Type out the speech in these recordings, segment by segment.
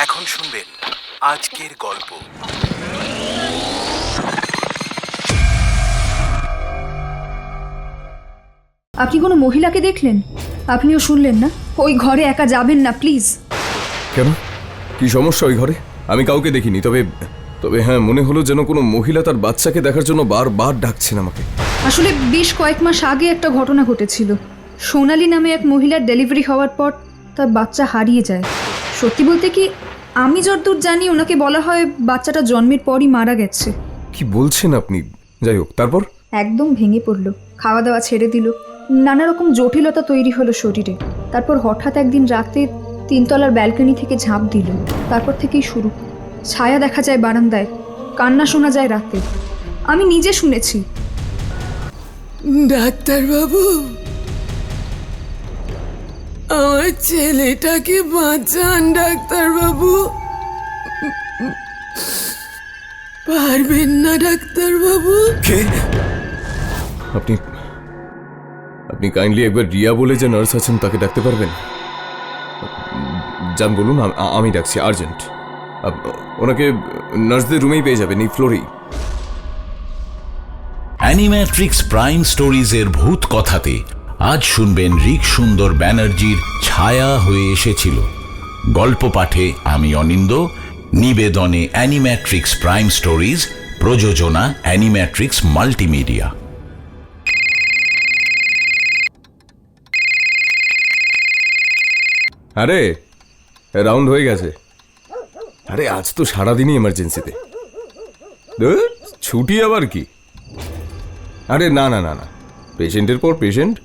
এখন শুনবেন আজকের গল্প। আপনি কোনো মহিলাকে দেখলেন? আপনিও শুনলেন না? ওই ঘরে একা যাবেন না প্লিজ। কেন, কি সমস্যা ওই ঘরে? আমি কাউকে দেখিনি, তবে তবে হ্যাঁ, মনে হলো যেন কোনো মহিলা তার বাচ্চাকে দেখার জন্য বারবার ডাকছেন আমাকে। আসলে বেশ কয়েক মাস আগে একটা ঘটনা ঘটেছিল। সোনালী নামে এক মহিলার ডেলিভারি হওয়ার পর তার বাচ্চা হারিয়ে যায়। সত্যি বলতে কি, আমি যতদূর জানি ওনাকে বলা হয় বাচ্চাটা জন্মের পরই মারা গেছে। কি বলছেন আপনি? যাই হোক, তারপর? একদম ভেঙে পড়ল, খাওয়া দাওয়া ছেড়ে দিল, নানা রকম জটিলতা তৈরি হলো শরীরে। তারপর হঠাৎ একদিন রাতে 3 তলার ব্যালকনি থেকে ঝাঁপ দিল। তারপর থেকেই শুরু। ছায়া দেখা যায় বারান্দায়, কান্না শোনা যায় রাতে। আমি নিজে শুনেছি। ডাক্তারবাবু, আমার ছেলেটাকে বাঁচান ডাক্তারবাবু। পারবেন না ডাক্তারবাবু? কে আপনি? আপনি কাইন্ডলি একবার রিয়া বলে যে নার্স আছেন তাকে ডাকতে পারবেন? যান, বলুন, আমি ডাকছি, আর্জেন্ট। ওনাকে নার্সদের রুমেই পেয়ে যাবেন, এই ফ্লোরেই। অ্যানিম্যাট্রিক্স প্রাইম স্টোরিজের ভূত কথাতে আজ শুনবেন রিক সুন্দর ব্যানার্জির ছায়া হয়ে এসেছিল। গল্প পাঠে আমি অনিন্দ, নিবেদনে অ্যানিম্যাট্রিক্স প্রাইম স্টোরিজ, প্রযোজনা অ্যানিম্যাট্রিক্স মাল্টিমিডিয়া। আরে রাউন্ড হয়ে গেছে। আরে আজ তো সারাদিনই এমার্জেন্সিতে। ছুটি আবার কি? আরে না না না না, পেশেন্টের পর পেশেন্ট,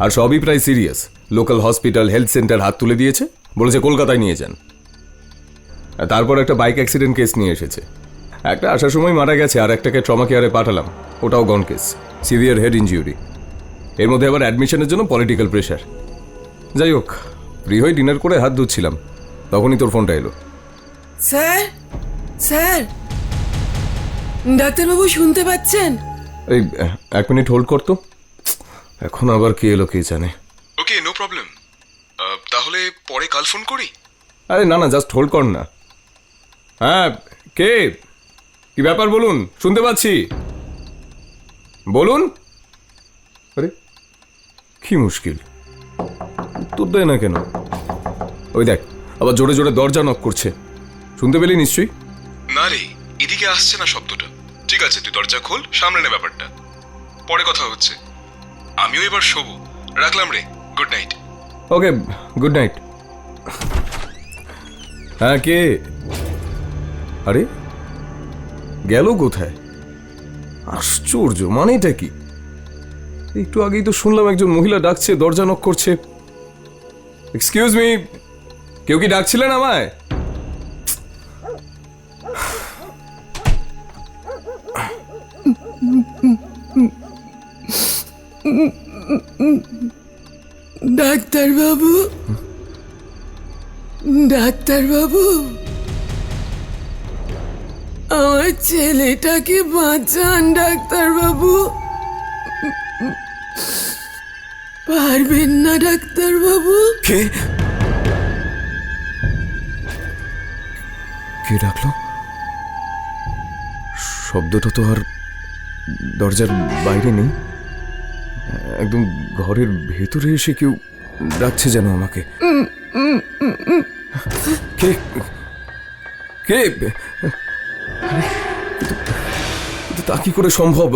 আর সবই প্রায় serious. Local hospital, health centre হাত তুলে দিয়েছে, বলেছে কলকাতায় নিয়ে যান। তারপর একটা বাইক অ্যাক্সিডেন্ট কেস নিয়ে এসেছে। একটা আসার সময় মারা গেছে, আর একটাকে ট্রমা কেয়ারে পাঠালাম, ওটাও গন কেস, সিভিয়ার হেড ইনজিউরি। এর মধ্যে আবার অ্যাডমিশনের জন্য পলিটিক্যাল প্রেশার। যাই হোক, ফ্রি হয়ে ডিনার করে হাত ধুচ্ছিলাম, তখনই তোর ফোনটা এলো। স্যার, স্যার, ডাক্তারবাবু শুনতে পাচ্ছেন? এই 1 মিনিট হোল্ড করতো, এখন আবার কে এলো কে জানে। ওকে, নো প্রবলেম। তাহলে পরে কাল ফোন করি। আরে না না, জাস্ট হোল্ড কর না। হ্যাঁ, কে? কি ব্যাপার বলুন, শুনতে পাচ্ছি, বলুন। আরে কি মুশকিল, উত্তর দেয় না কেন? ওই দেখ, আবার জোরে জোরে দরজা নক করছে, শুনতে পেলি নিশ্চয়ই? না রে, এদিকে আসছে না শব্দটা। ঠিক আছে, তুই দরজা খোল, সামনে নে ব্যাপারটা, পরে কথা হচ্ছে। আমিও এবার শোবো, রাখলাম রে, গুড নাইট। ওকে, গুড নাইট। হ্যাঁ, কে? আরে গেল কোথায়? আশ্চর্য, মানেটা কি? একটু আগেই তো শুনলাম একজন মহিলা ডাকছে, দরজা নক করছে। এক্সকিউজ মি, কেউ কি ডাকছিলেন আমায়? ডাক্তারবাবু, ডাক্তারবাবু, আমার ছেলেটাকে বাঁচান ডাক্তারবাবু। পারবেন না ডাক্তারবাবু? কে? কে ডাকলো? শব্দটা তো আর দরজার বাইরে নেই, একদম ঘরের ভেতরে এসে কেউ ডাকছে যেন আমাকে। কে? কে? তা কি করে সম্ভব?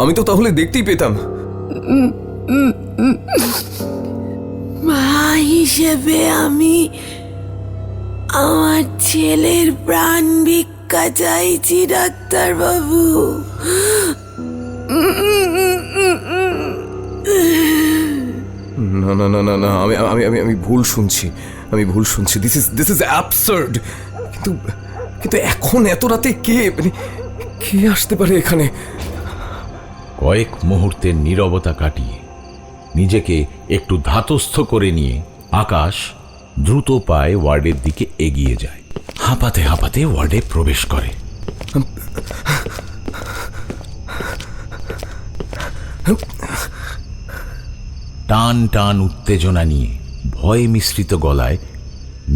আমি তো তাহলে দেখতেই পেতাম। মা হিসেবে আমি আমার ছেলের প্রাণ ভিক্ষা চাইছি ডাক্তারবাবু। না না না না না, আমি ভুল শুনছি, দিস ইজ অ্যাবসার্ড। কিন্তু এখন এত রাতে কে, মানে কে আসতে পারে এখানে? কয়েক মুহূর্তের নীরবতা কাটিয়ে নিজেকে একটু ধাতস্থ করে নিয়ে আকাশ দ্রুত পায়ে ওয়ার্ডের দিকে এগিয়ে যায়। হাঁপাতে হাঁপাতে ওয়ার্ডে প্রবেশ করে। টান টান উত্তেজনা নিয়ে ভয় মিশ্রিত গলায়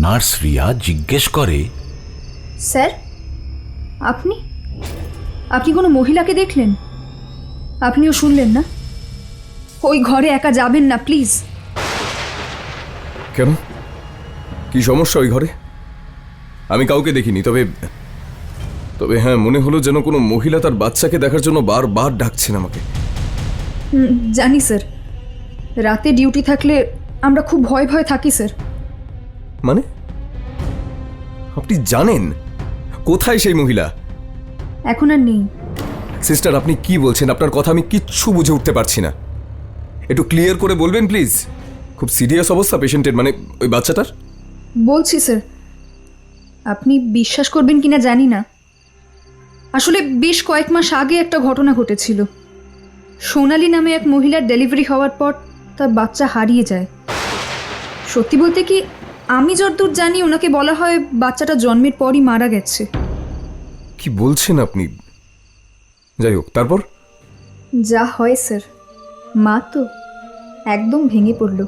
নার্স রিয়া জিজ্ঞেস করে, স্যার, আপনি আপনি কোনো মহিলাকে দেখলেন? আপনিও শুনলেন না? ওই ঘরে একা যাবেন না প্লিজ। কেন, কি সমস্যা ওই ঘরে? আমি কাউকে দেখিনি, তবে তবে হ্যাঁ, মনে হলো যেন কোনো মহিলা তার বাচ্চাকে দেখার জন্য বারবার ডাকছেন আমাকে। জানি স্যার, রাতে ডিউটি থাকলে আমরা খুব ভয় ভয় থাকি স্যার। মানে আপনি জানেন কোথায় সেই মহিলা? এখন আর নেই। সিস্টার, আপনি কি বলছেন? আপনার কথা আমি কিচ্ছু বুঝে উঠতে পারছি না। একটু ক্লিয়ার করে বলবেন প্লিজ। খুব সিরিয়াস অবস্থা পেশেন্টের, মানে ওই বাচ্চাটার? বলছি স্যার, আপনি বিশ্বাস করবেন কিনা জানি না, আসলে বেশ কয়েক মাস আগে একটা ঘটনা ঘটেছিল। সোনালি নামে এক মহিলার ডেলিভারি হওয়ার পর তার বাচ্চা হারিয়ে যায়। সত্যি বলতে কি, আমি যতদূর জানি ওনাকে বলা হয় বাচ্চাটা জন্মের পরই মারা গেছে। কি বলছেন আপনি? যাই হোক, তারপর? যা হয় স্যার, মা তো একদম ভেঙে পড়ল,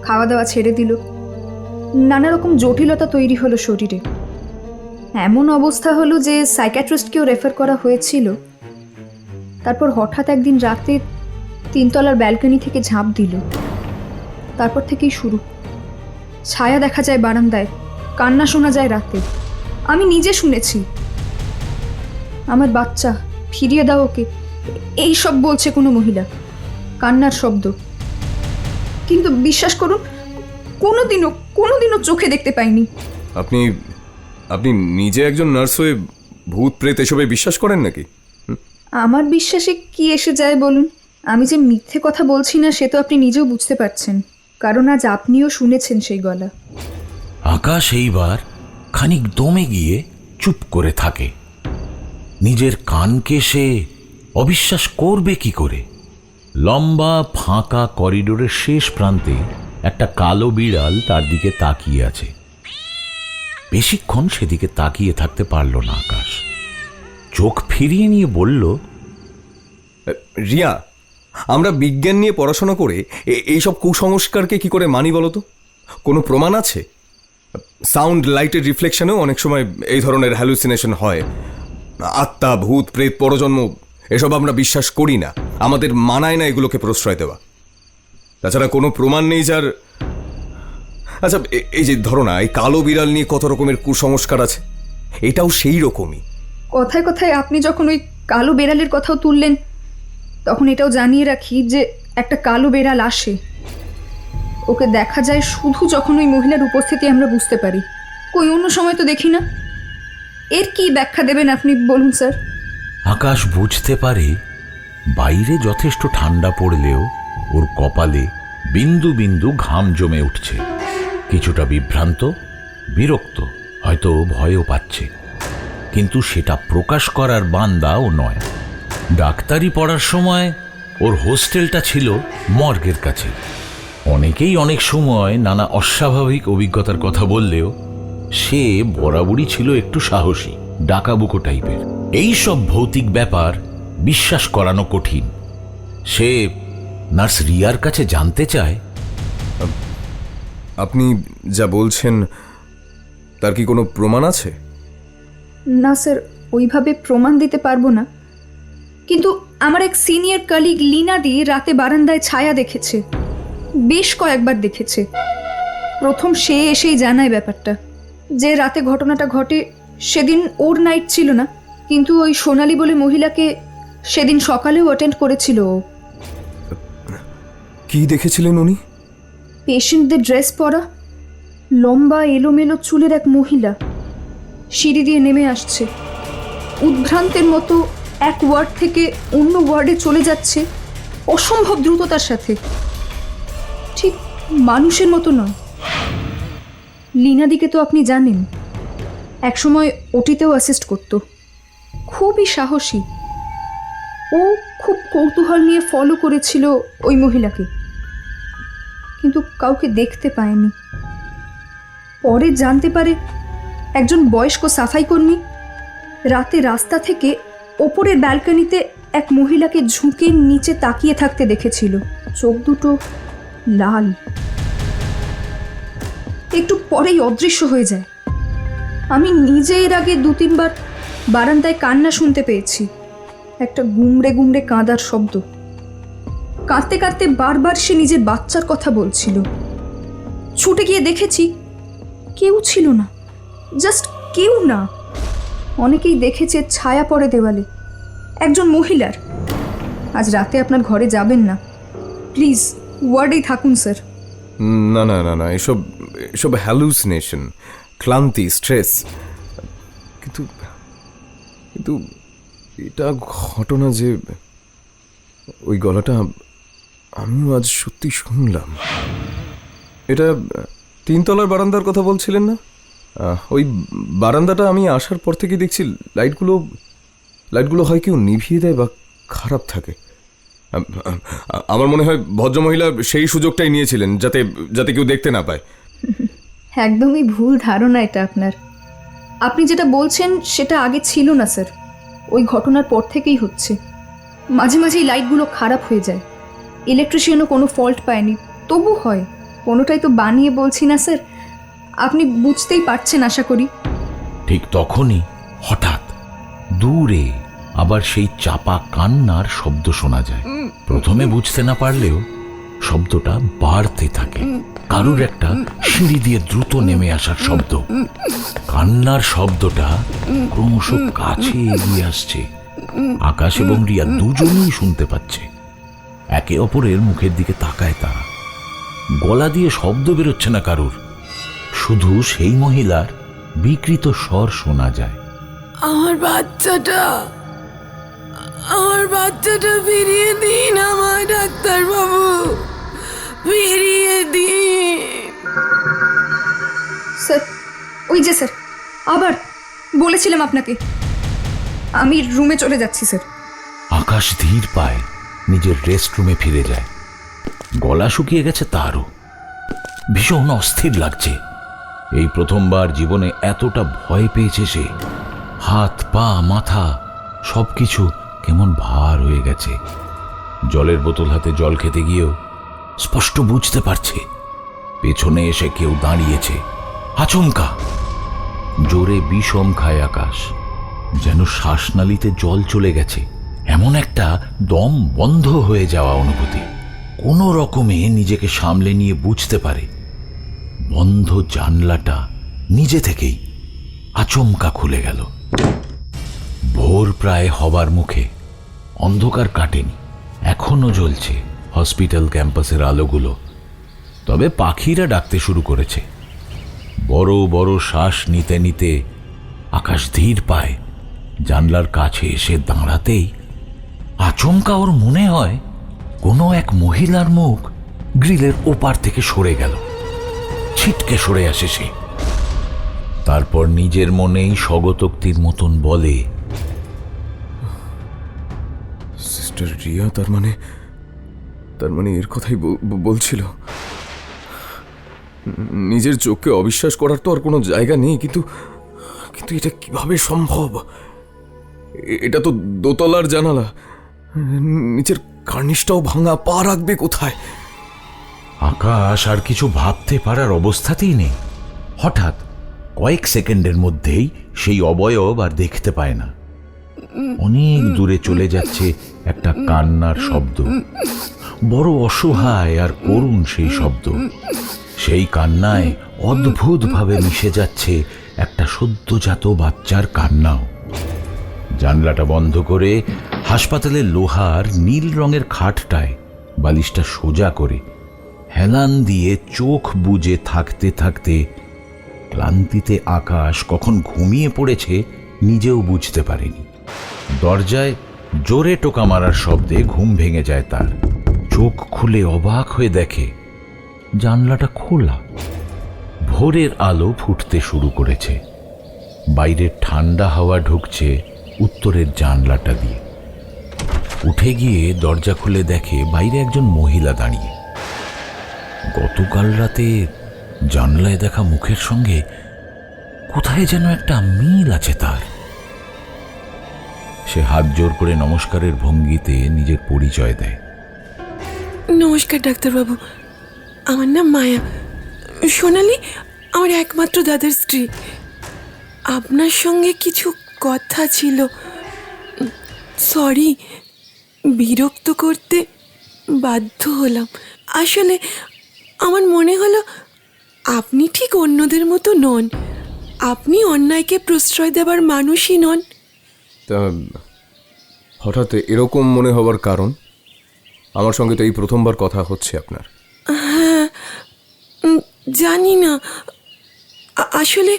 খাওয়া দাওয়া ছেড়ে দিল, নানা রকম জটিলতা তৈরি হলো শরীরে। এমন অবস্থা হলো যে সাইকিয়াট্রিস্টকেও রেফার করা হয়েছিল। তারপর হঠাৎ একদিন রাতে 3 তলার ব্যালকনি থেকে ঝাঁপ দিল। তারপর থেকেই শুরু। ছায়া দেখা যায় বারান্দায়, কান্না শোনা যায় রাতে। আমি নিজে শুনেছি, আমার বাচ্চা ফিরিয়ে দাও ওকে, এই সব বলছে কোনো মহিলা, কান্নার শব্দ। কিন্তু বিশ্বাস করুন, কোনোদিনও চোখে দেখতে পাইনি। আপনি আপনি নিজে একজন নার্স হয়ে ভূত প্রেত এসবে বিশ্বাস করেন নাকি? আমার বিশ্বাসে কি এসে যায় বলুন? আমি যে মিথ্যে কথা বলছি না সে তো আপনি নিজেও বুঝতে পারছেন, কারণ আজ আপনিও শুনেছেন সেই গলা। আকাশ এইবার খানিক দমে গিয়ে চুপ করে থাকে। নিজের কানকে সে অবিশ্বাস করবে কি করে? লম্বা ফাঁকা করিডোরের শেষ প্রান্তে একটা কালো বিড়াল তার দিকে তাকিয়ে আছে। বেশিক্ষণ সেদিকে তাকিয়ে থাকতে পারল না আকাশ। চোখ ফিরিয়ে নিয়ে বলল, রিয়া, আমরা বিজ্ঞান নিয়ে পড়াশোনা করে এইসব কুসংস্কারকে কি করে মানি বলো তো? কোনো প্রমাণ আছে? সাউন্ড লাইটের রিফ্লেকশনেও অনেক সময় এই ধরনের হ্যালুসিনেশন হয়। আত্মা, ভূত, প্রেত, পরজন্ম এসব আমরা বিশ্বাস করি না। আমাদের মানায় না এগুলোকে প্রশ্রয় দেওয়া। তাছাড়া কোনো প্রমাণ নেই যার... আচ্ছা, এই যে ধরো না, এই কালো বিড়াল নিয়ে কত রকমের কুসংস্কার আছে, এটাও সেই রকমই। কথায় কথায় আপনি যখন ওই কালো বেড়ালের কথাও তুললেন, তখন এটাও জানিয়ে রাখি যে একটা কালো বেড়াল আসে। ওকে দেখা যায় শুধু যখন ওই মহিলার উপস্থিতি আমরা বুঝতে পারি, কই অন্য সময় তো দেখি না। এর কি ব্যাখ্যা দেবেন আপনি বলুন স্যার? আকাশ বুঝতে পারে বাইরে যথেষ্ট ঠান্ডা পড়লেও ওর কপালে বিন্দু বিন্দু ঘাম জমে উঠছে। কিছুটা বিভ্রান্ত, বিরক্ত, হয়তো ভয়ও পাচ্ছে, কিন্তু সেটা প্রকাশ করার বান্দাও নয়। ডাক্তারি পড়ার সময় ওর হোস্টেলটা ছিল মর্গের কাছে। অনেকেই অনেক সময় নানা অস্বাভাবিক অভিজ্ঞতার কথা বললেও সে বরাবরই ছিল একটু সাহসী, ডাকাবুকো টাইপের। এই সব ভৌতিক ব্যাপার বিশ্বাস করানো কঠিন। সে নার্স রিয়ার কাছে জানতে চায়, আপনি যা বলছেন তার কি কোনো প্রমাণ আছে? না স্যার, ওইভাবে প্রমাণ দিতে পারবো না, কিন্তু আমার এক সিনিয়র কলিগ লিনা দি রাতে বারান্দায় ছায়া দেখেছে, বেশ কয়েকবার দেখেছে। প্রথম সে এসেই জানায় ব্যাপারটা, যে রাতে ঘটনাটা ঘটে সেদিন ওর নাইট ছিল না, কিন্তু ওই সোনালি বলে মহিলাকে সেদিন সকালেও অ্যাটেন্ড করেছিল ও। কি দেখেছিলেন উনি? পেশেন্টদের ড্রেস পরা, লম্বা এলোমেলো চুলের এক মহিলা সিঁড়ি দিয়ে নেমে আসছে, উদ্ভ্রান্তের মতো এক ওয়ার্ড থেকে অন্য ওয়ার্ডে চলে যাচ্ছে অসম্ভব দ্রুততার সাথে, ঠিক মানুষের মতো নয়। লিনাদিকে তো আপনি জানেন, একসময় ওটিতেও অ্যাসিস্ট করত, খুবই সাহসী। ও খুব কৌতূহল নিয়ে ফলো করেছিল ওই মহিলাকে, কিন্তু কাউকে দেখতে পায়নি। পরে জানতে পারে একজন বয়স্ক সাফাই কর্মী রাতে রাস্তা থেকে ওপরের ব্যালকনিতে এক মহিলাকে ঝুঁকে নিচে তাকিয়ে থাকতে দেখেছিল, চোখ দুটো লাল। একটু পরেই অদৃশ্য হয়ে যায়। আমি নিজে এর আগে 2-3 বার বারান্দায় কান্না শুনতে পেয়েছি, একটা গুমড়ে গুমড়ে কাঁদার শব্দ। কাঁদতে কাঁদতে বারবার সে নিজের বাচ্চার কথা বলছিল। ছুটে গিয়ে দেখেছি কেউ ছিল না, জাস্ট কেউ না। অনেকেই দেখেছে ছায়া পড়ে দেওয়ালে, একজন মহিলার। আজ রাতে আপনার ঘরে যাবেন না, প্লিজ ওয়ার্ডেই থাকুন স্যার। না না না না, এসব এসব হ্যালুসিনেশন, ক্লান্তি, স্ট্রেস। কিন্তু কিন্তু এটা ঘটনা যে ওই গলাটা আমিও আজ সত্যি শুনলাম। এটা 3 তলার বারান্দার কথা বলছিলেন না? ওই বারান্দাটা আমি আসার পর থেকে দেখছি লাইটগুলো হয় কেউ নিভিয়ে দেয় বা খারাপ থাকে। আমার মনে হয় ভদ্রমহিলা সেই সুযোগটাই নিয়েছিলেন যাতে যাতে কেউ দেখতে না পায়। একদমই ভুল ধারণা এটা আপনার। আপনি যেটা বলছেন সেটা আগে ছিল না স্যার, ওই ঘটনার পর থেকেই হচ্ছে। মাঝে মাঝেই লাইটগুলো খারাপ হয়ে যায়, ইলেকট্রিশিয়ানও কোনো ফল্ট পায়নি, তবু হয়। কোনোটাই তো বানিয়ে বলছি না স্যার, আপনি বুঝতেই পারছেন আশা করি। ঠিক তখনই হঠাৎ দূরে আবার সেই চাপা কান্নার শব্দ শোনা যায়। প্রথমে বুঝতে না পারলেও শব্দটা বাড়তে থাকে, কারুর একটা সিঁড়ি দিয়ে দ্রুত নেমে আসার শব্দ। কান্নার শব্দটা ক্রমশ কাছে এগিয়ে আসছে। আকাশ এবং রিয়া দুজনেই শুনতে পাচ্ছে। একে অপরের মুখের দিকে তাকায় তারা। গলা দিয়ে শব্দ বেরোচ্ছে না কারুর, শুধু সেই মহিলার বিকৃত স্বর শোনা যায়। আমার বাচ্চাটা ফিরিয়ে দিন, আমার ডাক্তারবাবু, ফিরিয়ে দিন। স্যার, ওই যে স্যার, আবার বলেছিলাম আপনাকে। আমি রুমে চলে যাচ্ছি স্যার। আকাশ ধীর পায়ে নিজের রেস্ট রুমে ফিরে যায়। গলা শুকিয়ে গেছে তারও, ভীষণ অস্থির লাগছে। এই প্রথমবার জীবনে এতটা ভয় পেয়েছে সে। হাত পা মাথা সবকিছু কেমন ভার হয়ে গেছে। জলের বোতল হাতে জল খেতে গিয়েও স্পষ্ট বুঝতে পারছে পেছনে এসে কেউ দাঁড়িয়েছে। আচমকা জোরে বিষম খায় আকাশ, যেন শ্বাসনালীতে জল চলে গেছে, এমন একটা দম বন্ধ হয়ে যাওয়া অনুভূতি। কোনো রকমে নিজেকে সামলে নিয়ে বুঝতে পারে বন্ধ জানলাটা নিজে থেকেই আচমকা খুলে গেল। ভোর প্রায় হবার মুখে, অন্ধকার কাটেনি, এখনো জ্বলছে হসপিটাল ক্যাম্পাসের আলোগুলো। তবে পাখিরা ডাকতে শুরু করেছে। বড় বড় শ্বাস নিতে নিতে আকাশ ধীর পায় জানলার কাছে এসে দাঁড়াতেই আচমকা ওর মনে হয় কোনো এক মহিলার মুখ গ্রিলের ওপার থেকে সরে গেল। ছিটকে সরে আসে সে। তারপর নিজের মনেই স্বগতোক্তির মতন বলে, সিস্টার রিয়া তার মানে এর কথাই বলছিল। নিজের চোখকে অবিশ্বাস করার তো আর কোনো জায়গা নেই, কিন্তু এটা কিভাবে সম্ভব? এটা তো দোতলার জানালা, নিচের কার্নিশটাও ভাঙা, পা রাখবে কোথায়? আকাশ আর কিছু ভাবতে পারার অবস্থাতেই নেই। হঠাৎ কয়েক সেকেন্ডের মধ্যেই সেই অবয়ব আর দেখতে পায় না। অনেক দূরে চলে যাচ্ছে একটা কান্নার শব্দ, বড় অসহায় আর করুণ সেই শব্দ। সেই কান্নায় অদ্ভুতভাবে মিশে যাচ্ছে একটা সদ্যজাত বাচ্চার কান্নাও। জানলাটা বন্ধ করে হাসপাতালের লোহার নীল রঙের খাটটায় বালিশটা সোজা করে হেলান দিয়ে চোখ বুজে থাকতে থাকতে ক্লান্তিতে আকাশ কখন ঘুমিয়ে পড়েছে নিজেও বুঝতে পারেনি। দরজায় জোরে টোকা মারার শব্দে ঘুম ভেঙে যায় তার। চোখ খুলে অবাক হয়ে দেখে জানলাটা খোলা। ভোরের আলো ফুটতে শুরু করেছে। বাইরে ঠান্ডা হাওয়া ঢুকছে উত্তরের জানলাটা দিয়ে। উঠে গিয়ে দরজা খুলে দেখে বাইরে একজন মহিলা দাঁড়িয়ে। গতকাল রাতে জানলায় দেখা মুখের সঙ্গে কোথায় যেন একটা মিল আছে তার। সে হাত জোর করে নমস্কারের ভঙ্গিতে নিজের পরিচয় দেয়। নমস্কার ডাক্তারবাবু, আমার নাম মায়া। সোনালি, আমার একমাত্র দাদার স্ত্রী। আপনার সঙ্গে কিছু কথা ছিল। সরি, বিরক্ত করতে বাধ্য হলাম। আসলে আমার মনে হলো আপনি ঠিক অন্যদের মতো নন। আপনি অন্যায়কে প্রশ্রয় দেবার মানুষই নন। তা হঠাৎ এরকম মনে হওয়ার কারণ? আমার সঙ্গে তো এই প্রথমবার কথা হচ্ছে আপনার। জানি না, আসলে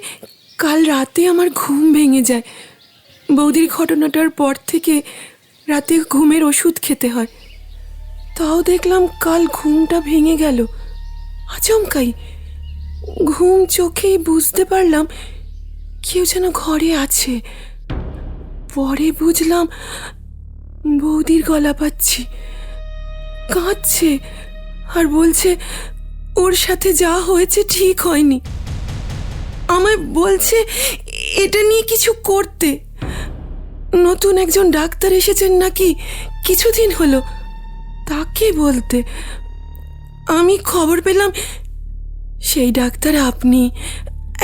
কাল রাতে আমার ঘুম ভেঙে যায়। বৌদির ঘটনাটার পর থেকে রাতে ঘুমের ওষুধ খেতে হয়। তাও দেখলাম কাল ঘুমটা ভেঙে গেল আচমকাই। ঘুম চোখেই বুঝতে পারলাম কেউ যেন ঘরে আছে। পরে বুঝলাম বৌদির গলা পাচ্ছি, কাঁদছে আর বলছে ওর সাথে যা হয়েছে ঠিক হয়নি। আমায় বলছে এটা নিয়ে কিছু করতে। নতুন একজন ডাক্তার এসেছেন নাকি কিছুদিন হলো, তাকে বলতে। আমি খবর পেলাম সেই ডাক্তার আপনি।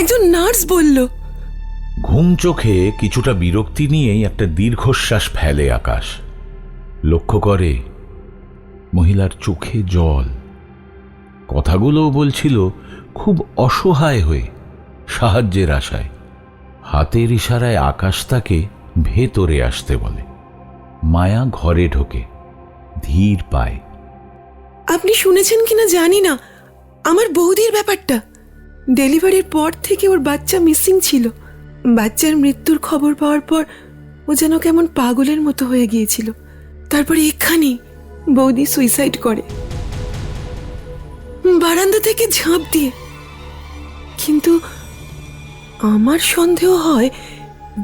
একজন নার্স বলল। ঘুম চোখে কিছুটা বিরক্তি নিয়েই একটা দীর্ঘশ্বাস ফেলে আকাশ। লক্ষ্য করে মহিলার চোখে জল। কথাগুলোও বলছিল খুব অসহায় হয়ে, সাহায্যের আশায়। হাতের ইশারায় আকাশ তাকে ভেতরে আসতে বলে। মায়া ঘরে ঢোকে, ধীর পায়। আপনি শুনেছেন কিনা জানি না, আমার বৌদির ব্যাপারটা। ডেলিভারির পর থেকে ওর বাচ্চা মিসিং ছিল। বাচ্চার মৃত্যুর খবর পাওয়ার পর ও যেন কেমন পাগলের মতো হয়ে গিয়েছিল। তারপরে এখানে বৌদি সুইসাইড করে, বারান্দা থেকে ঝাঁপ দিয়ে। কিন্তু আমার সন্দেহ হয়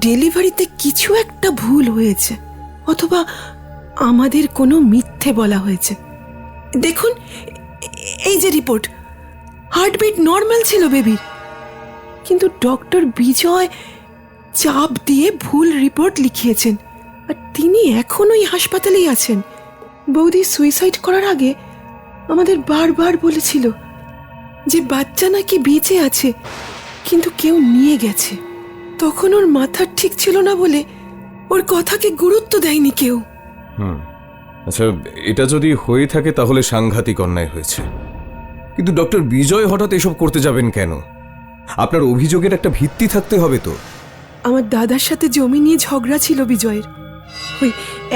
ডেলিভারিতে কিছু একটা ভুল হয়েছে, অথবা আমাদের কোনো মিথ্যে বলা হয়েছে। দেখুন, এই যে রিপোর্ট, হার্টবিট নর্মাল ছিল বেবির, কিন্তু ডক্টর বিজয় চাপ দিয়ে ভুল রিপোর্ট লিখিয়েছেন। আর তিনি এখনো এই হাসপাতালেই আছেন। বৌদি সুইসাইড করার আগে আমাদের বারবার বলেছিল যে বাচ্চা নাকি বেঁচে আছে, কিন্তু কেউ নিয়ে গেছে। তখন ওর মাথা ঠিক ছিল না বলে ওর কথাকে গুরুত্ব দেয়নি কেউ। আচ্ছা, এটা যদি হয়ে থাকে তাহলে সাংঘাতিক অন্যায় হয়েছে। কিন্তু ডক্টর বিজয় হঠাৎ এসব করতে যাবেন কেন? আপনার অভিযোগের একটা ভিত্তি থাকতে হবে তো। আমার দাদার সাথে জমি নিয়ে ঝগড়া ছিল বিজয়ের। ওই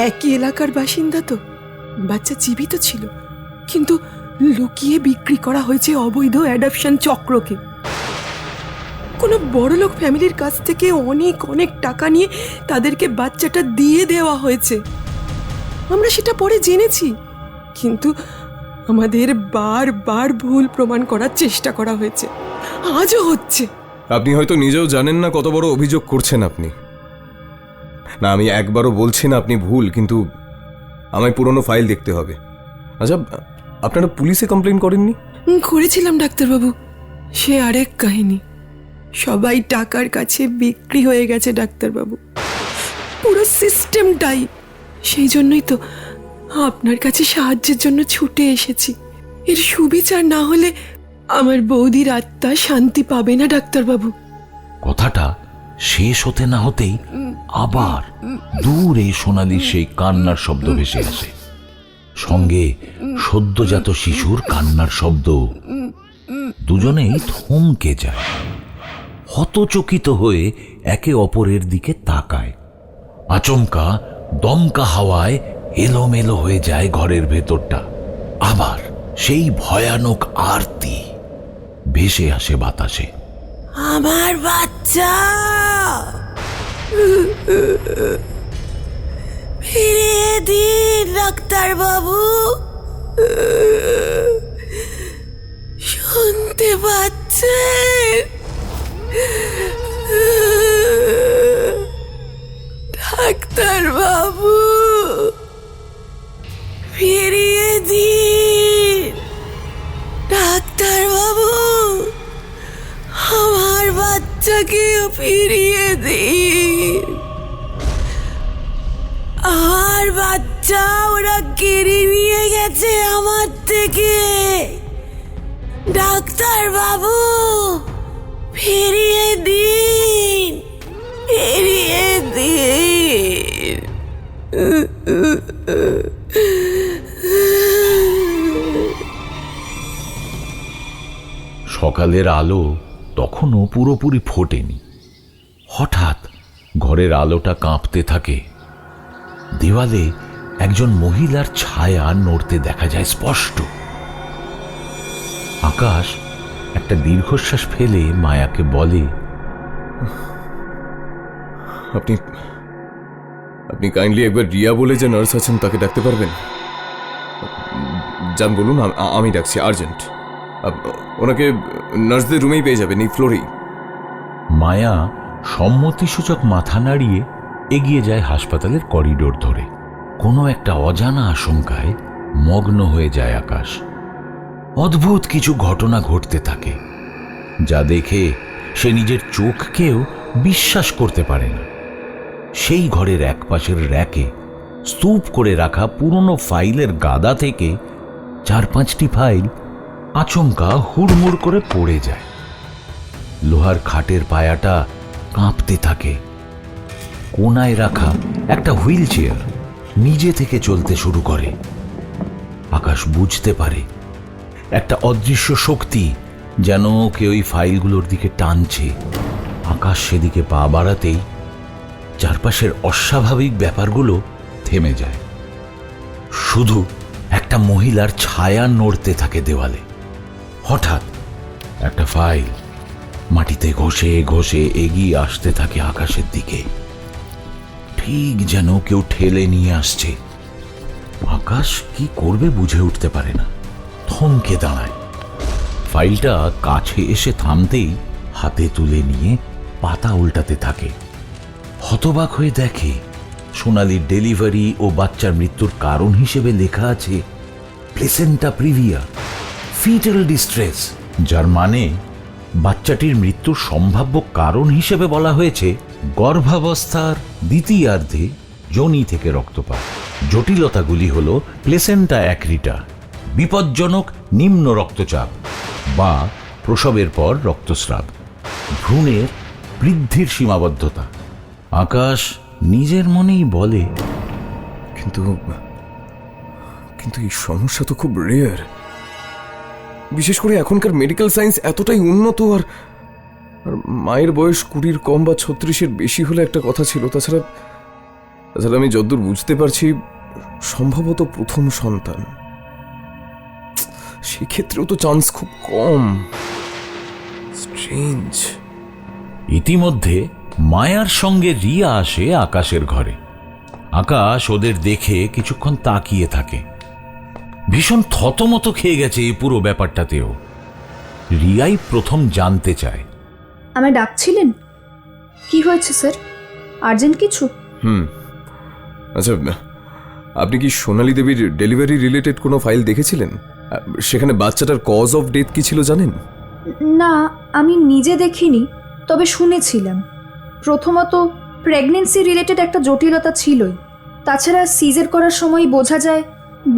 একই এলাকার বাসিন্দা তো। বাচ্চা জীবিত ছিল, কিন্তু লুকিয়ে বিক্রি করা হয়েছে অবৈধ অ্যাডপশন চক্রকে। কোনো বড়লোক ফ্যামিলির কাছ থেকে অনেক অনেক টাকা নিয়ে তাদেরকে বাচ্চাটা দিয়ে দেওয়া হয়েছে। আমরা সেটা পরে জেনেছি, কিন্তু আমাদের বারবার ভুল প্রমাণ করার চেষ্টা করা হয়েছে, আজও হচ্ছে। আপনি হয়তো নিজেও জানেন না কত বড় অভিযোগ করছেন আপনি। না, আমি একবারও বলছি না আপনি ভুল, কিন্তু আমায় পুরনো ফাইল দেখতে হবে। আচ্ছা, আপনারা পুলিশে কমপ্লেন করেননি? করেছিলাম ডাক্তারবাবু, সে আরেক কাহিনী। সবাই টাকার কাছে বিক্রি হয়ে গেছে ডাক্তারবাবু, পুরো সিস্টেমটাই। সেই জন্যই তো আপনার কাছে সাহায্যের জন্য ছুটে এসেছি। এর সুবিচার না হলে আমার বৌদির আত্মা শান্তি পাবে না ডাক্তারবাবু। কথাটা শেষ হতে না হতেই আবার দূরে সোনালি সেই কান্নার শব্দ ভেসে আসে, সঙ্গে সদ্যজাত শিশুর কান্নার শব্দ। দুজনেই থমকে যায়, হতচকিত হয়ে একে অপরের দিকে তাকায়। আচমকা দমকা হাওয়ায় এলোমেলো হয়ে যায় ঘরের ভেতরটা। আবার সেই ভয়ানক আরতি ভেসে আসে বাতাসে। আমার বাচ্চা ফিরিয়ে দিন ডাক্তারবাবু, শুনতে পাচ্ছেন? ডাক্তারবাবু, ফিরিয়ে দিন ডাক্তারবাবু, আমার বাচ্চাকে ফিরিয়ে দিন। আমার বাচ্চা ওরা কেড়ে নিয়ে গেছে আমার থেকে। ডাক্তারবাবু, সকালের আলো তখনও পুরোপুরি ফোটেনি। হঠাৎ ঘরের আলোটা কাঁপতে থাকে। দেওয়ালে একজন মহিলার ছায়া নড়তে দেখা যায় স্পষ্ট। আকাশ একটা দীর্ঘশ্বাস ফেলে মায়াকে বলে, আপনি আপনি কাইন্ডলি একবার রিয়া বলে যে নার্স আছেন তাকে ডাকতে পারবেন? যান বলুন, আমি ডাকছি, আর্জেন্ট। ওনাকে নার্সদের রুমেই পেয়ে যাবেন, এই ফ্লোরেই। মায়া সম্মতিসূচক মাথা নাড়িয়ে এগিয়ে যায় হাসপাতালের করিডোর ধরে। কোনো একটা অজানা আশঙ্কায় মগ্ন হয়ে যায় আকাশ। অদ্ভুত কিছু ঘটনা ঘটতে থাকে, যা দেখে সে নিজের চোখকেও বিশ্বাস করতে পারে না। সেই ঘরের একপাশের র্যাকে স্তূপ করে রাখা পুরনো ফাইলের গাদা থেকে 4-5টি ফাইল আচমকা হুড়মুড় করে পড়ে যায়। লোহার খাটের পায়াটা কাঁপতে থাকে। কোনায় রাখা একটা হুইল চেয়ার নিজে থেকে চলতে শুরু করে। আকাশ বুঝতে পারে একটা অদৃশ্য শক্তি যেন কেউ ওই ফাইলগুলোর দিকে টানছে। আকাশ সেদিকে পা বাড়াতেই চারপাশের অস্বাভাবিক ব্যাপারগুলো থেমে যায়। শুধু একটা মহিলার ছায়া নড়তে থাকে দেওয়ালে। হঠাৎ একটা ফাইল মাটিতে ঘষে ঘষে এগিয়ে আসতে থাকে আকাশের দিকে, ঠিক যেন কেউ ঠেলে নিয়ে আসছে। আকাশ কি করবে বুঝে উঠতে পারে না, থমকে দাঁড়ায়। ফাইলটা কাছে এসে থামতেই হাতে তুলে নিয়ে পাতা উল্টাতে থাকে। হতবাক হয়ে দেখে সোনালির ডেলিভারি ও বাচ্চার মৃত্যুর কারণ হিসেবে লেখা আছে প্লেসেন্টা প্রিভিয়া, ফিটাল ডিস্ট্রেস, যার মানে বাচ্চাটির মৃত্যুর সম্ভাব্য কারণ হিসেবে বলা হয়েছে গর্ভাবস্থার দ্বিতীয়ার্ধে যোনি থেকে রক্তপাত। জটিলতাগুলি হল প্লেসেন্টা অ্যাক্রিটা, বিপজ্জনক নিম্ন রক্তচাপ বা প্রসবের পর রক্তস্রাব, ভ্রূণের বৃদ্ধির সীমাবদ্ধতা। আকাশ নিজের মনেই বলে, কিন্তু এই সমস্যা তো খুব রেয়ার। বিশেষ করে এখনকার মেডিকেল সায়েন্স এতটাই উন্নত, আর মায়ের বয়স 20 কম বা 36-এর বেশি হলে একটা কথা ছিল। তাছাড়া আমি যতদূর বুঝতে পারছি সম্ভবত প্রথম সন্তান, সেক্ষেত্রেও তো চান্স খুব কম। স্ট্রেঞ্জ। ইতিমধ্যে মায়ার সঙ্গে রিয়া আসে আকাশের ঘরে। আকাশ ওদের দেখে কিছুক্ষণ তাকিয়ে থাকে। ভীষণ থতমত খেয়ে গেছে এই পুরো ব্যাপারটাতেও। রিয়াই প্রথম জানতে চায়, আমায় ডাকছিলেন? কি হয়েছে স্যার? আর্জেন্ট কিছু? আচ্ছা, আপনি কি সোনালী দেবীর ডেলিভারি রিলেটেড কোনো ফাইল দেখেছিলেন? সেখানে বাচ্চাটার কজ অফ ডেথ কি ছিল জানেন? না, আমি নিজে দেখিনি, তবে শুনেছিলাম। প্রথমত প্রেগনেন্সি রিলেটেড একটা জটিলতা ছিলই। তাছাড়া সিজার করার সময় বোঝা যায়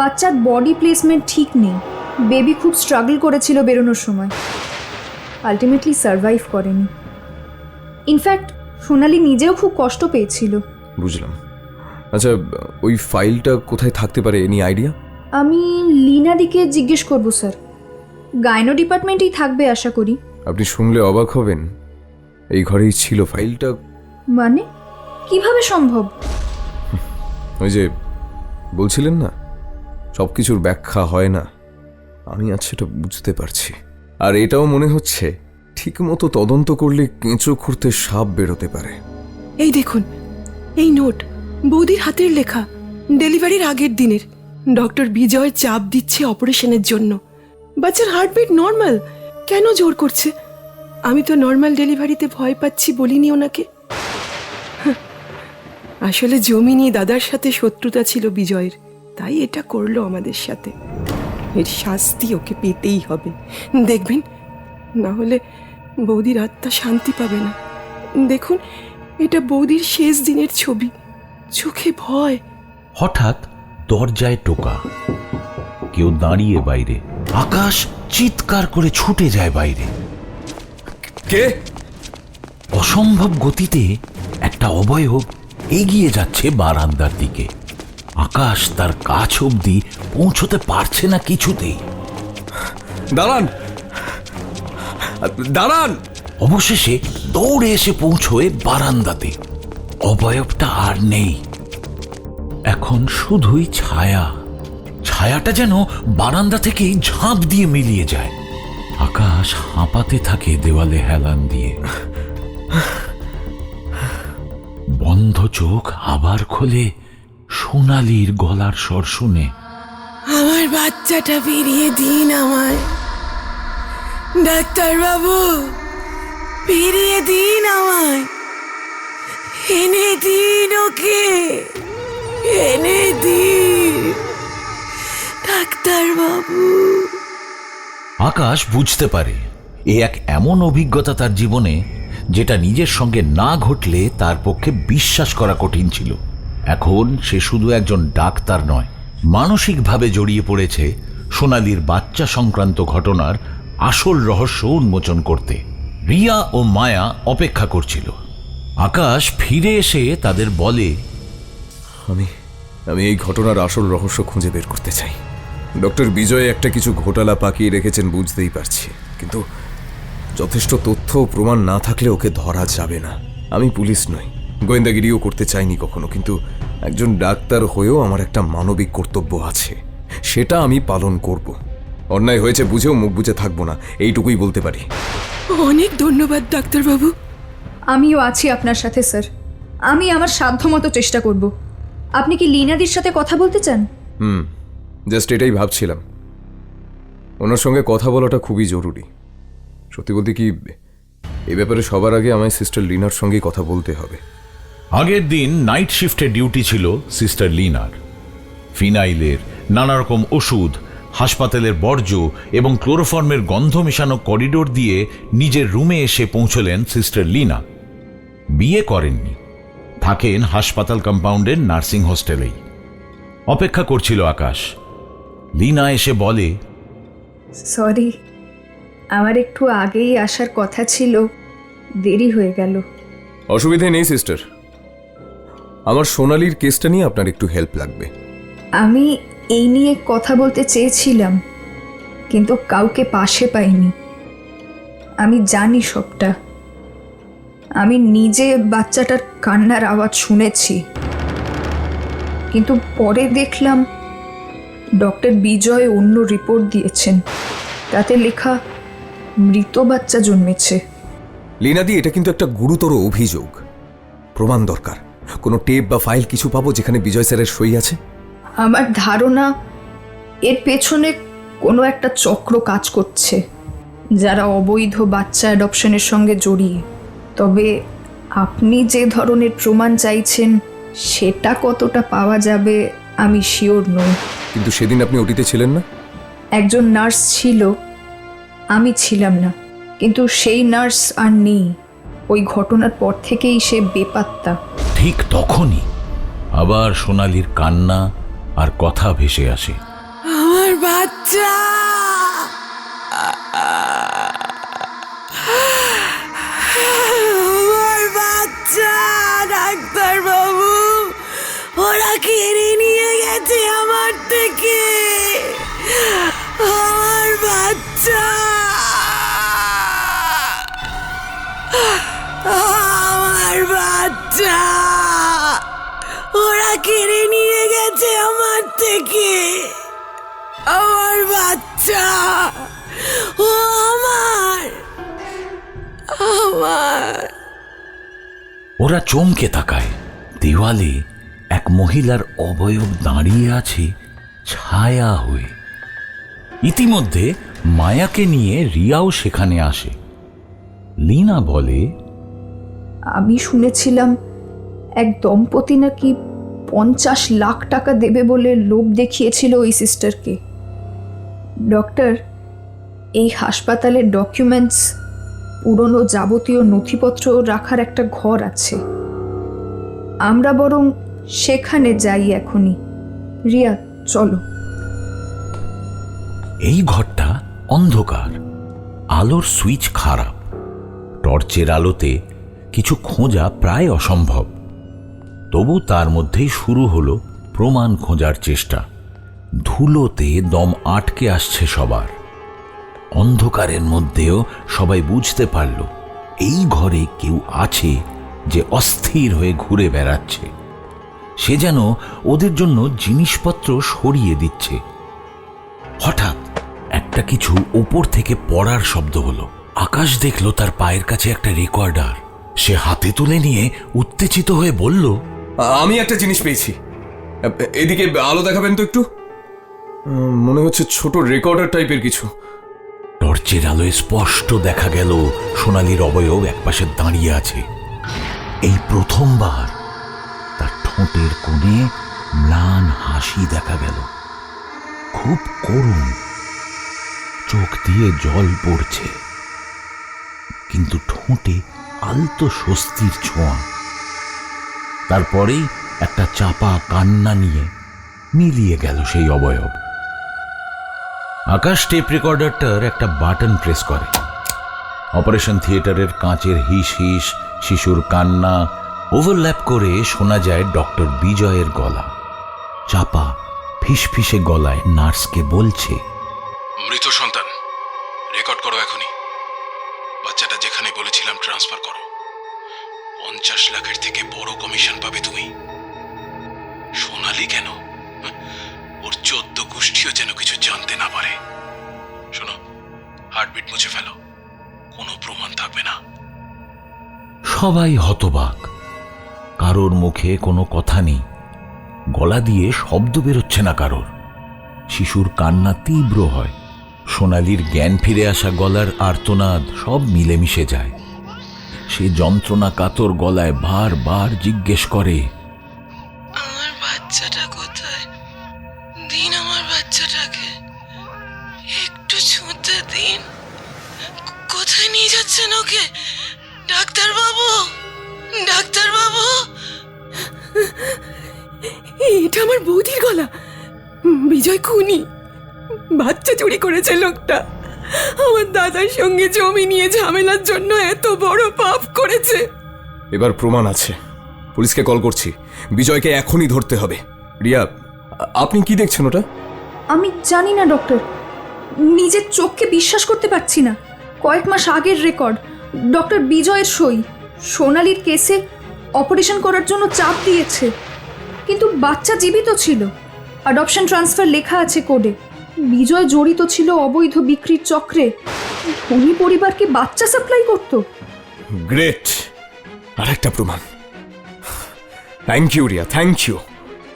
বাচ্চার বডি প্লেসমেন্ট ঠিক নেই। বেবি খুব স্ট্রাগল করেছিল বেরোনোর সময়, আলটিমেটলি সারভাইভ করেনি। ইনফ্যাক্ট সোনালি নিজেও খুব কষ্ট পেয়েছিল। বুঝলাম। আচ্ছা, ওই ফাইলটা কোথায় থাকতে পারে, এনি আইডিয়া? আমি লীনাদিকে জিজ্ঞেস করব স্যার। গাইনো ডিপার্টমেন্টেই থাকবে আশা করি। আপনি শুনলে অবাক হবেন, এই ঘরেই ছিল ফাইলটা। মানে কিভাবে সম্ভব? ওই যে বলছিলেন না, সব কিছুর ব্যাখ্যা হয় না, আমি আজ সেটা বুঝতে পারছি। আর এটাও মনে হচ্ছে ঠিক মতো তদন্ত করলে কেঁচো খুঁড়তে সাপ বেরোতে পারে। এই দেখুন, এই নোট বৌদির হাতের লেখা, ডেলিভারির আগের দিনের। ডক্টর বিজয় চাপ দিচ্ছে অপারেশনের জন্য। বাচ্চার হার্টবিট নর্মাল, কেন জোর করছে? আমি তো নর্মাল ডেলিভারিতে ভয় পাচ্ছি বলিনি ওনাকে। আসলে জমি নিয়ে দাদার সাথে শত্রুতা ছিল বিজয়ের, তাই এটা করলো আমাদের সাথে। এর শাস্তি ওকে পেতেই হবে, দেখবেন, না হলে বৌদির আত্মা শান্তি পাবে না। দেখুন, এটা বৌদির শেষ দিনের ছবি, চোখে ভয়। হঠাৎ দরজায় টোকা, কেউ দাঁড়িয়ে বাইরে। আকাশ চিৎকার করে ছুটে যায় বাইরে। কে? অসম্ভব গতিতে একটা অবয়ব এগিয়ে যাচ্ছে বারান্দার দিকে। আকাশ তার কাছ অবধি পৌঁছতে পারছে না কিছুতেই। দাঁড়ান, দাঁড়ান! অবশেষে দৌড়ে এসে পৌঁছয় বারান্দাতে। অবয়বটা আর নেই, এখন শুধুই ছায়া। ছায়াটা যেন বারান্দা থেকেই ঝাঁপ দিয়ে মিলিয়ে যায়। আকাশ হাঁপাতে থাকে দেওয়ালে হেলান দিয়ে। বন্ধ চোখ আবার খোলে সোনালির গলার স্বর শুনে। আমার বাচ্চাটা ফিরিয়ে দিন আমায়, ডাক্তার বাবু, ফিরিয়ে দিন আমায়, এনে দিন ওকে, এনে দিন ডাক্তার বাবু। আকাশ বুঝতে পারে এ এক এমন অভিজ্ঞতা তার জীবনে যেটা নিজের সঙ্গে না ঘটলে তার পক্ষে বিশ্বাস করা কঠিন ছিল। এখন সে শুধু একজন ডাক্তার নয়, মানসিকভাবে জড়িয়ে পড়েছে সোনালির বাচ্চা সংক্রান্ত ঘটনার আসল রহস্য উন্মোচন করতে। রিয়া ও মায়া অপেক্ষা করছিল। আকাশ ফিরে এসে তাদের বলে, আমি এই ঘটনার আসল রহস্য খুঁজে বের করতে চাই। ডক্টর বিজয় একটা কিছু ঘোটালা পাকিয়ে রেখেছেন বুঝতেই পারছি, কিন্তু যথেষ্ট তথ্য প্রমাণ না থাকলে ওকে ধরা যাবে না। আমি পুলিশ নই, গোয়েন্দাগিরিও করতে চাইনি কখনো, কিন্তু একজন ডাক্তার হয়েও আমার একটা মানবিক কর্তব্য আছে, সেটা আমি পালন করব। অন্যায় হয়েছে বুঝেও মুখ বুজে থাকবো না, এইটুকুই বলতে পারি। অনেক ধন্যবাদ ডাক্তার বাবু। আমিও আছি আপনার সাথে স্যার, আমি আমার সাধ্যমতো চেষ্টা করব। আপনি কি লীনাদির সাথে কথা বলতে চান? জাস্ট এটাই ভাবছিলাম, ওনার সঙ্গে কথা বলাটা খুবই জরুরি। সত্যি বলতে কি, এই ব্যাপারে সবার আগে আমায় সিস্টার লিনার সঙ্গেই কথা বলতে হবে। আগের দিন নাইট শিফটে ডিউটি ছিল সিস্টার লিনার। ফিনাইলের, নানা রকম ওষুধ, হাসপাতালের বর্জ্য এবং ক্লোরোফর্মের গন্ধ মেশানো করিডোর দিয়ে নিজের রুমে এসে পৌঁছলেন সিস্টার লিনা। বিয়ে করেননি, থাকেন হাসপাতাল কম্পাউন্ডের নার্সিং হোস্টেলেই। অপেক্ষা করছিল আকাশ। লিনা এসে বলে, সরি, আমার একটু আগেই আসার কথা ছিল, দেরি হয়ে গেল। অসুবিধে নেই সিস্টার, আমার সোনালির কেসটা নিয়ে আপনার একটু হেল্প লাগবে। আমি এই নিয়ে কথা বলতে চেয়েছিলাম, কিন্তু কাউকে পাশে পাইনি। আমি জানি সবটা, আমি নিজে বাচ্চাটার কান্নার আওয়াজ শুনেছি, কিন্তু পরে দেখলাম ডক্টর বিজয় অন্য রিপোর্ট দিয়েছেন, তাতে লেখা মৃত বাচ্চা জন্মেছে। লীনাদি, এটা কিন্তু একটা গুরুতর অভিযোগ, প্রমাণ দরকার। কোনো টেপ বা ফাইল কিছু পাবো যেখানে বিজয় স্যারের সই আছে? আমার ধারণা এর পেছনে কোনো একটা চক্র কাজ করছে, যারা অবৈধ বাচ্চা অ্যাডপশনের সঙ্গে জড়িয়ে। তবে আপনি যে ধরনের প্রমাণ চাইছেন সেটা কতটা পাওয়া যাবে আমি শিওর নই। কিন্তু সেদিন আপনি ওটিতে ছিলেন না? একজন নার্স ছিল, আমি ছিলাম না, কিন্তু সেই নার্স আর নেই। ওই ঘটনার পর থেকেই সে বেপাত্তা। ঠিক তখনই আবার সোনালির কান্না আর কথা ভেসে আসে। আমার বাচ্চা, আমার বাচ্চা, ডাক্তার বাবু, ওরা কেড়ে নিয়ে গেছে আমার থেকে আমার বাচ্চা, আমার বাচ্চা, ওরা কেড়ে নিয়ে গেছে আমার থেকে আমার বাচ্চা, ও আমার, আমার। ওরা চমকে তাকায়। দেওয়ালে এক মহিলার অবয়ব দাঁড়িয়ে আছে ছায়া হয়ে। ইতিমধ্যে মায়াকে নিয়ে রিয়াও সেখানে আসে। লিনা বলে, আমি শুনেছিলাম এক দম্পতি নাকি 50 লাখ টাকা দেবে বলে লোভ দেখিয়েছিল ওই সিস্টারকে। ডক্টর, এই হাসপাতালের ডকুমেন্টস, পুরনো যাবতীয় নথিপত্র রাখার একটা ঘর আছে, আমরা বরং সেখানে যাই এখনই। রিয়া, চলো। এই ঘরটা অন্ধকার, আলোর সুইচ খারাপ, টর্চের আলোতে কিছু খোঁজা প্রায় অসম্ভব। তবু তার মধ্যেই শুরু হলো প্রমাণ খোঁজার চেষ্টা। ধুলোতে দম আটকে আসছে সবার। অন্ধকারের মধ্যেও সবাই বুঝতে পারল এই ঘরে কেউ আছে যে অস্থির হয়ে ঘুরে বেড়াচ্ছে। সে যেন ওদের জন্য জিনিসপত্র সরিয়ে দিচ্ছে। হঠাৎ একটা কিছু ওপর থেকে পড়ার শব্দ হলো। আকাশ দেখল তার পায়ের কাছে একটা রেকর্ডার। সে হাতে তুলে নিয়ে উত্তেজিত হয়ে বলল, আমি একটা জিনিস পেয়েছি। এদিকে আলো দেখাবেন তো একটু। মনে হচ্ছে ছোট রেকর্ডার টাইপের কিছু। টর্চের আলোয় স্পষ্ট দেখা গেল সোনালীর অবয়ব একপাশে দাঁড়িয়ে আছে। এই প্রথমবার তার ঠোঁটের কোণে ম্লান হাসি দেখা গেল, খুব করুণ। চোখ দিয়ে জল পড়ছে, কিন্তু ঠোঁটে আলতো স্বস্তির ছোঁয়া। তারপরেই একটা চাপা কান্না নিয়ে মিলিয়ে গেল সেই অবয়ব। আকাশ টেপ রেকর্ডারটার একটা বাটন প্রেস করে। অপারেশন থিয়েটারের কাঁচের হিস হিস, শিশুর কান্না ওভারল্যাপ করে শোনা যায় ডক্টর বিজয়ের গলা। চাপা ফিসফিসে গলায় নার্সকে বলছে, মৃত সন্তান রেকর্ড করো এখনই। বাচ্চাটা যেখানে বলেছিলাম ট্রান্সফার করো। 50 লাখের থেকে বড় কমিশন পাবে তুমি। সোনালি কেন, ওর 14 গোষ্ঠীও যেন কিছু জানতে না পারে। শোনো, হার্টবিট মুছে ফেলো, কোনো প্রমাণ থাকবে না। সবাই হতবাক। কারোর মুখে কোনো কথা নেই, গলা দিয়ে শব্দ বেরোচ্ছে না কারোর। শিশুর কান্না তীব্র হয়, সোনালির জ্ঞান ফিরে আসা গলার আর্তনাদ সব মিলেমিশে যায়। সে যন্ত্রণা কাতর গলায় বারবার জিজ্ঞেস করে, আমার বাচ্চাটা কোথায়? দিন আমার বাচ্চাটাকে, একটু ছুঁতে দিন। কোথায় নিয়ে যাচ্ছেন ওকে? ডাক্তার বাবু, ডাক্তার বাবু। এটা আমার বৌদির গলা। বিজয় খুনি, বাচ্চা চুরি করেছে লোকটা। আমার দাদার সঙ্গে জমি নিয়ে ঝামেলার জন্য এত বড় পাপ করেছে। এবার প্রমাণ আছে, পুলিশকে কল করছি। বিজয়কে এখনই ধরতে হবে। রিয়া, আপনি কি দেখছেন ওটা? আমি জানি না ডক্টর, নিজের চোখকে বিশ্বাস করতে পারছি না। কয়েক মাস আগের রেকর্ড, ডক্টর বিজয়ের সই। সোনালির কেসে অপারেশন করার জন্য চাপ দিয়েছে, কিন্তু বাচ্চা জীবিত ছিল। অ্যাডপশন ট্রান্সফার লেখা আছে কোডে। বিজয় জড়িত ছিল অবৈধ বিক্রির চক্রে। ধনী পরিবারকে বাচ্চা সাপ্লাই করতো। গ্রেট, আর একটা প্রমাণ। Thank you Riya, thank you.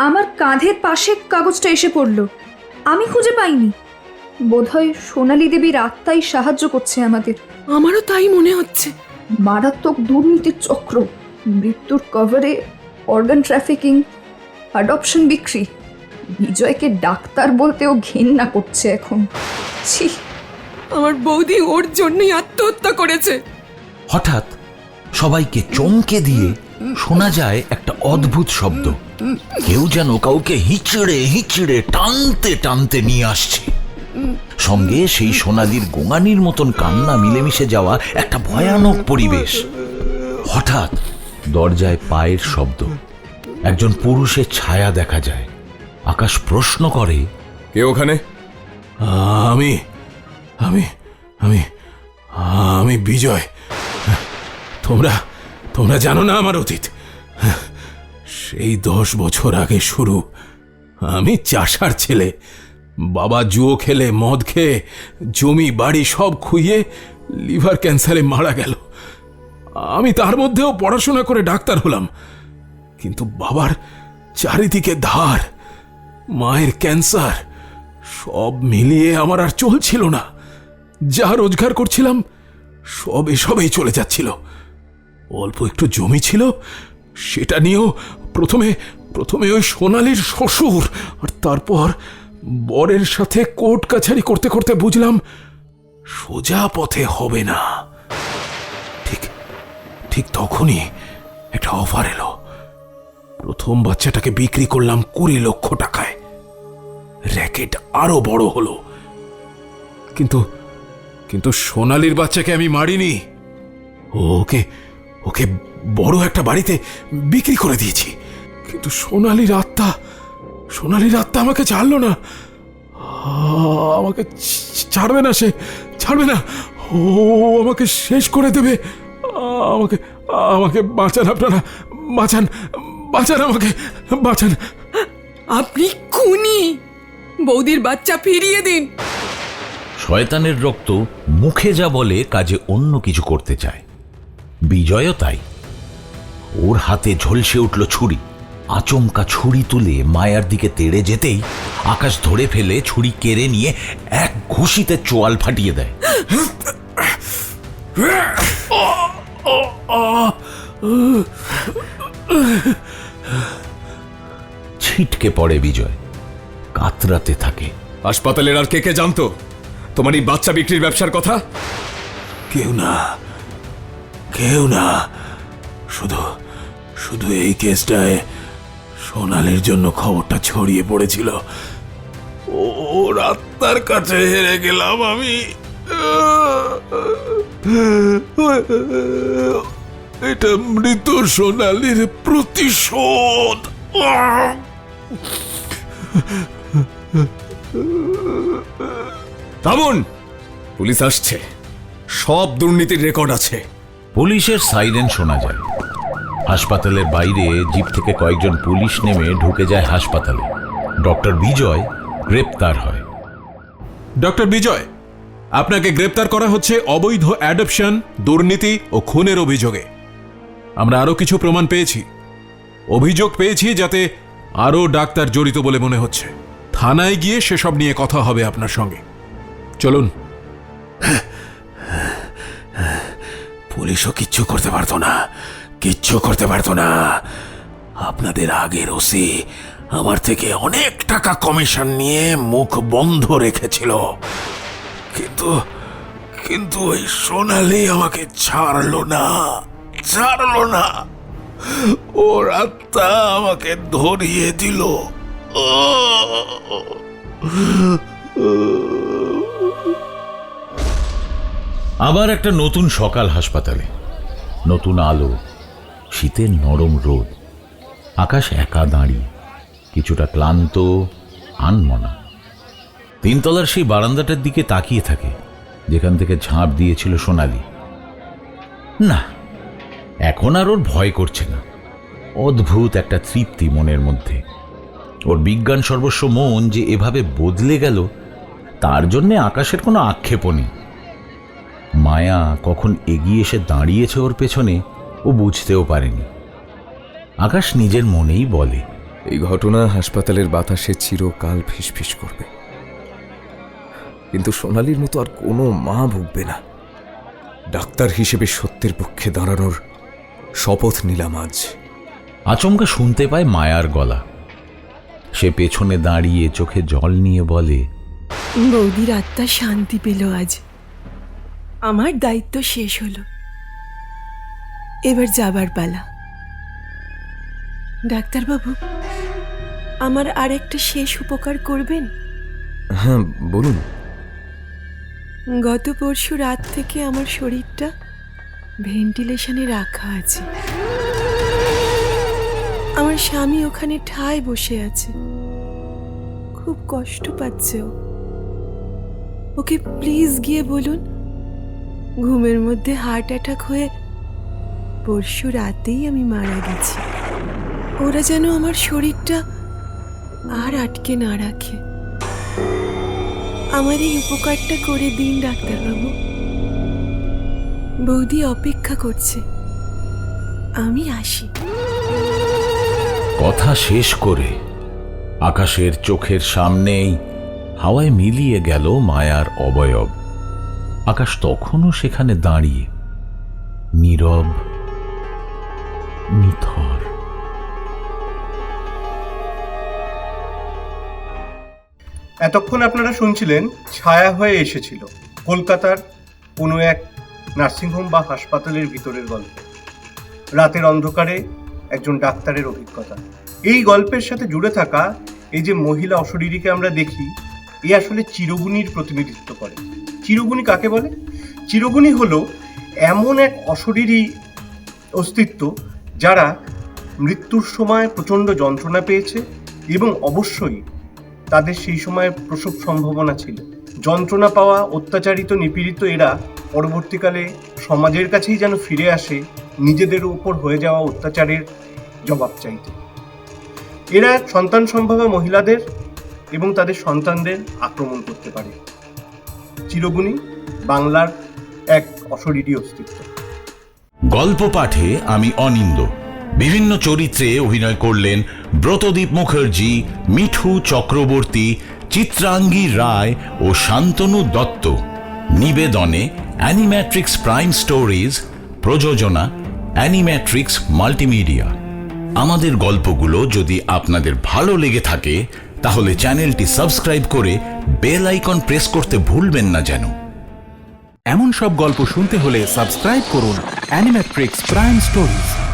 আমার কাঁধের পাশে কাগজটা এসে পড়ল। আমি খুঁজে পাইনি। বোধহয় সোনালী দেবীর আত্মাই সাহায্য করছে আমাদের। আমারও তাই মনে হচ্ছে। মারাত্মক দুর্নীতির চক্র, মৃত্যুর কভারে অর্গান ট্রাফিকিং, অ্যাডপশন বিক্রি। বিজয়কে ডাক্তার বলতেও ঘেন্না করছে এখন। ছি, আমার বৌদি ওর জন্যই আত্মহত্যা করেছে। হঠাৎ সবাইকে চমকে দিয়ে শোনা যায় একটা অদ্ভুত শব্দ। কেউ যেন কাউকে হিচড়ে হিচড়ে টানতে টানতে নিয়ে আসছে। সঙ্গে সেই সোনালির গোঙানির মতন কান্না মিলেমিশে যাওয়া একটা ভয়ানক পরিবেশ। হঠাৎ দরজায় পায়ের শব্দ, একজন পুরুষের ছায়া দেখা যায়। আকাশ প্রশ্ন করে, কে ওখানে? আমি আমি আমি আমি বিজয়। তোমরা তোমরা জানো না আমার অতীত। সেই 10 বছর আগে শুরু। আমি চাষার ছেলে। বাবা জুয়ো খেলে, মদ খেয়ে জমি বাড়ি সব খুইয়ে লিভার ক্যান্সারে মারা গেল। আমি তার মধ্যেও পড়াশোনা করে ডাক্তার হলাম, কিন্তু বাবার চারিদিকে ধার, মায়ের ক্যান্সার, সব মিলিয়ে আমার আর চলছিল না। যা রোজগার করছিলাম সব এসবেই চলে যাচ্ছিল। অল্প একটু জমি ছিল, সেটা নিয়েও প্রথমে ওই সোনালির শ্বশুর, আর তারপর বরের সাথে কোর্ট কাছারি করতে করতে বুঝলাম সোজা পথে হবে না। ঠিক তখনই একটা অফার এলো। প্রথম বাচ্চাটাকে বিক্রি করলাম 20 লক্ষ টাকায়। র্যাকেট আরো বড় হলো। কিন্তু সোনালির বাচ্চাকে আমি মারিনি। ওকে ওকে বড় একটা বাড়িতে বিক্রি করে দিয়েছি। কিন্তু সোনালির আত্মা আমাকে ছাড়লো না। আমাকে ছাড়বে না, সে ছাড়বে না, ও আমাকে শেষ করে দেবে। আমাকে আমাকে বাঁচান, আপনারা বাঁচান, বাঁচান, আমাকে বাঁচান। আপনি খুনি, বৌদির বাচ্চা ফিরিয়ে দিন। শয়তানের রক্ত মুখে যা বলে কাজে অন্য কিছু করতে চায়। বিজয়ও তাই। ওর হাতে ঝলসে উঠল ছুরি। আচমকা ছুরি তুলে মায়ার দিকে তেড়ে যেতেই আকাশ ধরে ফেলে ছুরি কেড়ে নিয়ে এক ঘুষিতে চোয়াল ফাটিয়ে দেয়। ছিটকে পড়ে বিজয়, কাতরাতে থাকে। হাসপাতালের আর কে কে জানতো তোমার এই বাচ্চা বিক্রির ব্যবসার কথা? কেউ না, কেউ না। শুধু শুধু এই কেসটায় সোনালির জন্য খবরটা ছড়িয়ে পড়েছিল। ওর আত্মার কাছে হেরে গেলাম আমি। এটা মৃত সোনালির প্রতিশোধ। থামুন, পুলিশ আসছে, সব দুর্নীতির রেকর্ড আছে। পুলিশের সাইরেন শোনা যায়। হাসপাতালের বাইরে জিপ থেকে কয়েকজন পুলিশ নেমে ঢুকে যায় হাসপাতালে। ডক্টর বিজয় গ্রেপ্তার হয়। ডক্টর বিজয়, আপনাকে গ্রেপ্তার করা হচ্ছে অবৈধ অ্যাডপশন, দুর্নীতি ও খুনের অভিযোগে। আমরা আরো কিছু প্রমাণ পেয়েছি, অভিযোগ পেয়েছি, যাতে আরো ডাক্তার জড়িত বলে মনে হচ্ছে। থানায় গিয়ে সেসব নিয়ে কথা হবে আপনার সঙ্গে। চলুন। পুলিশও কিচ্ছু করতে পারতো না, কিচ্ছু করতে পারতো না। আপনাদের আগের ওসি আমার থেকে অনেক টাকা কমিশন নিয়ে মুখ বন্ধ রেখেছিল, কিন্তু কিন্তু ওই সোনালি আমাকে ছাড়লো না, ছাড়লো না। ওর আত্মা আমাকে ধরিয়ে দিল। আবার একটা নতুন সকাল হাসপাতালে। নতুন আলো, শীতের নরম রোদ। আকাশ একা দাঁড়িয়ে, কিছুটা ক্লান্ত, আনমনা। তিনতলার সেই বারান্দাটার দিকে তাকিয়ে থাকে, যেখান থেকে ঝাঁপ দিয়েছিল সোনালি। না, এখন আর ওর ভয় করছে না। অদ্ভুত একটা তৃপ্তি মনের মধ্যে। ওর বিজ্ঞান সর্বস্ব মন যে এভাবে বদলে গেল, তার জন্যে আকাশের কোনো আক্ষেপও নেই। মায়া কখন এগিয়ে এসে দাঁড়িয়েছে ওর পেছনে, ও বুঝতেও পারেনি। আকাশ নিজের মনেই বলে, এই ঘটনা হাসপাতালের বাতাসে চিরকাল ফিসফিস করবে, কিন্তু সোনালির মতো আর কোনো মা ভুগবে না। ডাক্তার হিসেবে সত্যের পক্ষে দাঁড়ানোর শপথ নিলাম আজ। আচমকা শুনতে পায় মায়ার গলা। সে পেছনে দাঁড়িয়ে চোখে জল নিয়ে বলে, বৌদির আত্মা শান্তি পেল আজ। আমার দায়িত্ব শেষ হলো, এবার যাবার পালা। ডাক্তারবাবু, আমার আর একটা শেষ উপকার করবেন? হ্যাঁ, বলুন। গত পরশু রাত থেকে আমার শরীরটা ভেন্টিলেশনে রাখা আছে। আমার স্বামী ওখানে ঠায় বসে আছে, খুব কষ্ট পাচ্ছে ও। ওকে প্লিজ গিয়ে বলুন ঘুমের মধ্যে হার্ট অ্যাটাক হয়ে পরশু রাতেই আমি মারা গেছি। ওরা যেন আমার শরীরটা আর আটকে না রাখে। আমার এই উপকারটা করে দিন ডাক্তারবাবু। বৌদি অপেক্ষা করছে, আমি আসি। কথা শেষ করে আকাশের চোখের সামনেই হাওয়ায় মিলিয়ে গেল মায়ার অবয়ব। আকাশ তখনও সেখানে দাঁড়িয়ে, নীরব, নিথর। এতক্ষণ আপনারা শুনছিলেন ছায়া হয়ে এসেছিল, কলকাতার কোনো এক নার্সিংহোম বা হাসপাতালের ভিতরের গল্প। রাতের অন্ধকারে একজন ডাক্তারের অভিজ্ঞতা। এই গল্পের সাথে জুড়ে থাকা এই যে মহিলা অশরীরীকে আমরা দেখি, এ আসলে চিরগুণীর প্রতিনিধিত্ব করে। চিরগুণী কাকে বলে? চিরগুণী হলো এমন এক অশরীরী অস্তিত্ব যারা মৃত্যুর সময় প্রচণ্ড যন্ত্রণা পেয়েছে এবং অবশ্যই তাদের সেই সময় প্রসব সম্ভাবনা ছিল। যন্ত্রণা পাওয়া অত্যাচারিত নিপীড়িত এরা পরবর্তীকালে সমাজের কাছেই যেন ফিরে আসে নিজেদের উপর হয়ে যাওয়া অত্যাচারের জবাব চাইতে। এরা সন্তান সম্ভবা মহিলাদের এবং তাদের সন্তানদের আক্রমণ করতে পারে। চিরগুণী বাংলার এক অশরীরী অস্তিত্ব। গল্প পাঠে আমি অনিন্দ। বিভিন্ন চরিত্রে অভিনয় করলেন ব্রতদীপ মুখার্জি, মিঠু চক্রবর্তী, চিত্রাঙ্গী রায় ও শান্তনু দত্ত। নিবেদনে অ্যানিম্যাট্রিক্স প্রাইম স্টোরিজ, প্রযোজনা অ্যানিম্যাট্রিক্স মাল্টিমিডিয়া। আমাদের গল্পগুলো যদি আপনাদের ভালো লেগে থাকে তাহলে চ্যানেলটি সাবস্ক্রাইব করে বেল আইকন প্রেস করতে ভুলবেন না যেন। এমন সব গল্প শুনতে হলে সাবস্ক্রাইব করুন অ্যানিম্যাট্রিক্স প্রাইম স্টোরিজ।